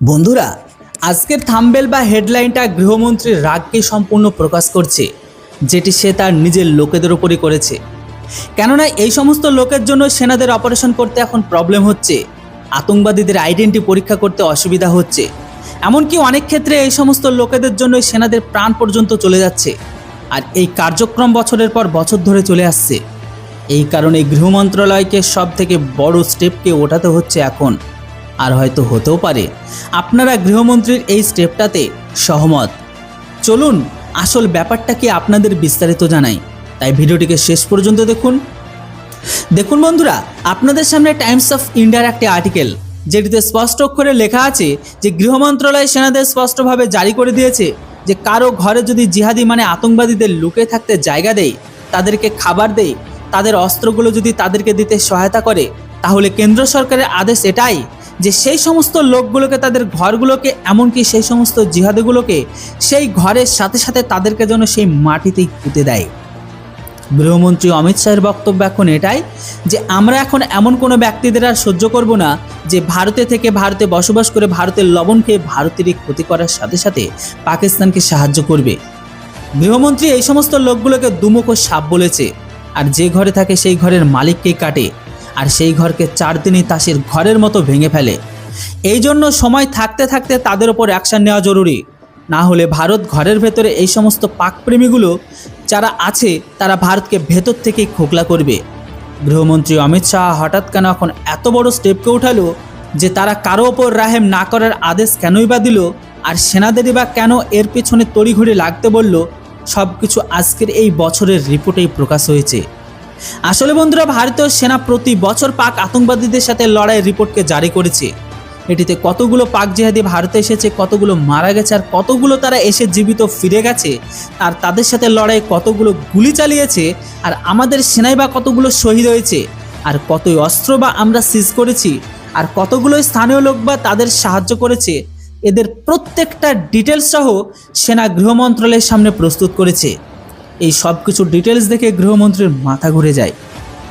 বন্ধুরা, আজকের থাম্বনেল বা হেডলাইনটা গৃহমন্ত্রীর রাগকে সম্পূর্ণ প্রকাশ করছে, যেটি সে তার নিজের লোকেদের উপরই করেছে। কেননা এই সমস্ত লোকের জন্য সেনাদের অপারেশন করতে এখন প্রবলেম হচ্ছে, আতঙ্কবাদীদের আইডেন্টি পরীক্ষা করতে অসুবিধা হচ্ছে, এমনকি অনেক ক্ষেত্রে এই সমস্ত লোকেদের জন্য সেনাদের প্রাণ পর্যন্ত চলে যাচ্ছে। আর এই কার্যক্রম বছরের পর বছর ধরে চলে আসছে। এই কারণে গৃহ মন্ত্রণালয়কে সব থেকে বড় স্টেপকে ওঠাতে হচ্ছে এখন। আর হয়তো হতেও পারে আপনারা গৃহমন্ত্রীর এই স্টেপটাতে সহমত। চলুন আসল ব্যাপারটা কি আপনাদের বিস্তারিত জানাই, তাই ভিডিওটিকে শেষ পর্যন্ত দেখুন বন্ধুরা, আপনাদের সামনে টাইমস অফ ইন্ডিয়ার একটি আর্টিকেল, যেটিতে স্পষ্ট অক্ষরে লেখা আছে যে গৃহ মন্ত্রণালয় সেনাদের স্পষ্টভাবে জারি করে দিয়েছে যে কারো ঘরে যদি জিহাদি মানে আতঙ্কবাদীদের লুকিয়ে থাকতে জায়গা দেয়, তাদেরকে খাবার দেয়, তাদের অস্ত্রগুলো যদি তাদেরকে দিতে সহায়তা করে, তাহলে কেন্দ্র সরকারের আদেশ এটাই যে সেই সমস্ত লোকগুলোকে, তাদের ঘরগুলোকে, এমনকি সেই সমস্ত জিহাদিগুলোকে সেই ঘরের সাথে সাথে তাদেরকে যেন সেই মাটিতেই পুঁতে দেয়। গৃহমন্ত্রী অমিত শাহের বক্তব্য এখন এটাই যে আমরা এখন এমন কোনো ব্যক্তিদের আর সহ্য করব না যে ভারতে থেকে, ভারতে বসবাস করে, ভারতের লবণ খেয়ে ভারতেরই ক্ষতি করার সাথে সাথে পাকিস্তানকে সাহায্য করবে। গৃহমন্ত্রী এই সমস্ত লোকগুলোকে দুমুখো সাপ বলেছে, আর যে ঘরে থাকে সেই ঘরের মালিককেই কাটে, আর সেই ঘরকে 4 দিনই তাসের ঘরের মতো ভেঙে ফেলে। এই জন্য সময় থাকতে থাকতে তাদের ওপর অ্যাকশন নেওয়া জরুরি, না হলে ভারত ঘরের ভেতরে এই সমস্ত পাকপ্রেমীগুলো যারা আছে তারা ভারতকে ভেতর থেকেই খোকলা করবে। গৃহমন্ত্রী অমিত শাহ হঠাৎ কেন এখন এত বড় স্টেপকে উঠালো যে তারা কারো ওপর রাহেম না করার আদেশ কেনই বা দিল, আর সেনাদেরই বা কেন এর পেছনে তড়িঘড়ি লাগতে বলল, সব কিছু আজকের এই বছরের রিপোর্টেই প্রকাশ হয়েছে। আসলে বন্ধুরা, ভারতীয় সেনা প্রতি বছর পাক আতঙ্কবাদীদের সাথে লড়াইয়ের রিপোর্টকে জারি করেছে। এটিতে কতগুলো পাক জিহাদি ভারতে এসেছে, কতগুলো মারা গেছে, আর কতগুলো তারা এসে জীবিত ফিরে গেছে, আর তাদের সাথে লড়াই কতগুলো গুলি চালিয়েছে, আর আমাদের সেনাই বা কতগুলো শহীদ হয়েছে, আর কতই অস্ত্র বা আমরা সিজ করেছি, আর কতগুলো স্থানীয় লোক বা তাদের সাহায্য করেছে, এদের প্রত্যেকটা ডিটেলস সহ সেনা গৃহ মন্ত্রণালয়ের সামনে প্রস্তুত করেছে। এই সব কিছু ডিটেলস দেখে গৃহমন্ত্রীর মাথা ঘুরে যায়,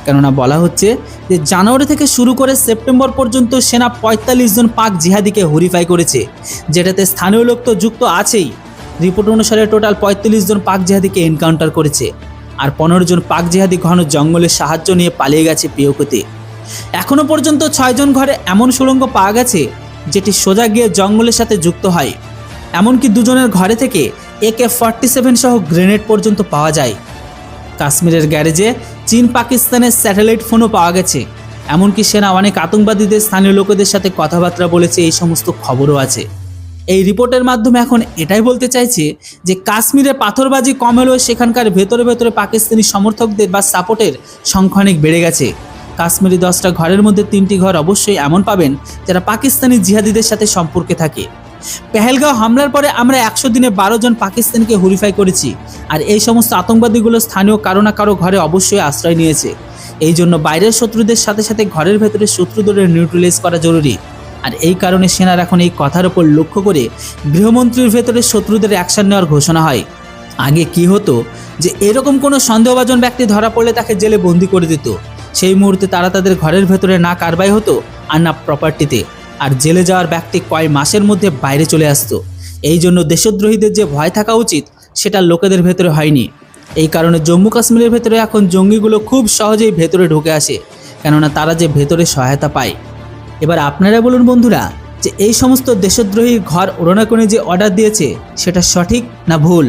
কেননা বলা হচ্ছে যে জানুয়ারি থেকে শুরু করে সেপ্টেম্বর পর্যন্ত সেনা 45 জন পাক জিহাদিকে হরিফাই করেছে, যেটাতে স্থানীয় লোক তো যুক্ত আছেই। রিপোর্ট অনুসারে টোটাল 45 জন পাক জিহাদিকে এনকাউন্টার করেছে, আর 15 জন পাক জিহাদি ঘন জঙ্গলের সাহায্য নিয়ে পালিয়ে গেছে পিওকেতে। এখনও পর্যন্ত 6 জন ঘরে এমন সুড়ঙ্গ পাওয়া গেছে যেটি সোজা গিয়ে জঙ্গলের সাথে যুক্ত হয়, এমনকি 2 জনের ঘরে থেকে AK-47 সহ গ্রেনেড পর্যন্ত পাওয়া যায়। কাশ্মীরের গ্যারেজে চীন পাকিস্তানের স্যাটেলাইট ফোনও পাওয়া গেছে, এমনকি সেনা অনেক আতঙ্কবাদীদের স্থানীয় লোকেদের সাথে কথাবার্তা বলেছে, এই সমস্ত খবরও আছে। এই রিপোর্টের মাধ্যমে এখন এটাই বলতে চাইছে যে কাশ্মীরে পাথরবাজি কম হলেও সেখানকার ভেতরে ভেতরে পাকিস্তানি সমর্থকদের বা সাপোর্টের সংখ্যা অনেক বেড়ে গেছে। কাশ্মীরি 10টা ঘরের মধ্যে 3টি ঘর অবশ্যই এমন পাবেন যারা পাকিস্তানি জিহাদিদের সাথে সম্পর্কে থাকে। পেহেলগাঁও হামলার পরে আমরা 100 দিনে 12 জন পাকিস্তানিকে হরিফাই করেছি, আর এই সমস্ত আতঙ্কবাদীগুলো স্থানীয় কারো না কারো ঘরে অবশ্যই আশ্রয় নিয়েছে। এই জন্য বাইরের শত্রুদের সাথে সাথে ঘরের ভেতরে শত্রুদের নিউট্রালাইজ করা জরুরি। আর এই কারণে সেনার এখন এই কথার উপর লক্ষ্য করে গৃহমন্ত্রীর ভেতরে শত্রুদের অ্যাকশন নেওয়ার ঘোষণা হয়। আগে কি হতো যে এরকম কোনো সন্দেহভাজন ব্যক্তি ধরা পড়লে তাকে জেলে বন্দি করে দিত, সেই মুহূর্তে তারা তাদের ঘরের ভেতরে না কারবাই হতো আর না প্রপার্টিতে, আর জেলে যাওয়ার ব্যক্তি কয়েক মাসের মধ্যে বাইরে চলে আসতো। এই জন্য দেশদ্রোহীদের যে ভয় থাকা উচিত সেটা লোকেদের ভেতরে হয়নি। এই কারণে জম্মু কাশ্মীরের ভেতরে এখন জঙ্গিগুলো খুব সহজেই ভেতরে ঢুকে আসে, কেননা তারা যে ভেতরে সহায়তা পায়। এবার আপনারা বলুন বন্ধুরা, যে এই সমস্ত দেশদ্রোহীর ঘর ওড়না করে যে অর্ডার দিয়েছে সেটা সঠিক না ভুল?